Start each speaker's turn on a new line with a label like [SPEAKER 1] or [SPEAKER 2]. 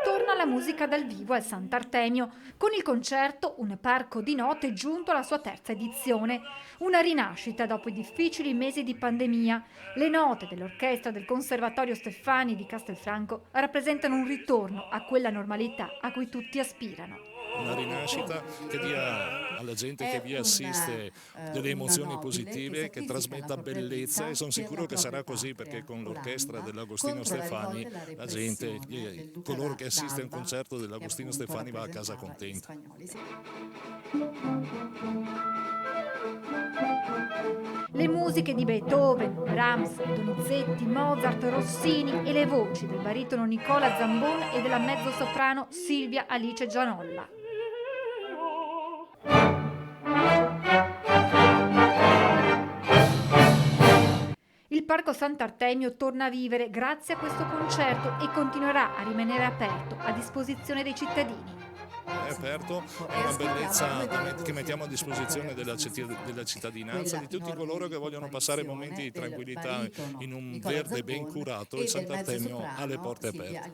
[SPEAKER 1] Torna la musica dal vivo al Sant'Artemio con il concerto Un parco di note giunto alla sua terza edizione, una rinascita dopo i difficili mesi di pandemia. Le note dell'orchestra del Conservatorio Steffani di Castelfranco rappresentano un ritorno a quella normalità a cui tutti aspirano.
[SPEAKER 2] Una rinascita che dia alla gente che vi assiste delle emozioni positive, che trasmetta bellezza, e sono sicuro che sarà così, perché con l'orchestra dell'Agostino Steffani la gente, coloro che assistono al concerto dell'Agostino Steffani va a casa contenta.
[SPEAKER 1] Le musiche di Beethoven, Brahms, Donizetti, Mozart, Rossini e le voci del baritono Nicola Zambon e della mezzosoprano Silvia Alice Gianolla. Il Parco Sant'Artemio torna a vivere grazie a questo concerto e continuerà a rimanere aperto a disposizione dei cittadini.
[SPEAKER 2] È aperto, è una bellezza che mettiamo a disposizione della cittadinanza, di tutti coloro che vogliono passare momenti di tranquillità in un verde ben curato. Il Sant'Artemio ha le porte aperte.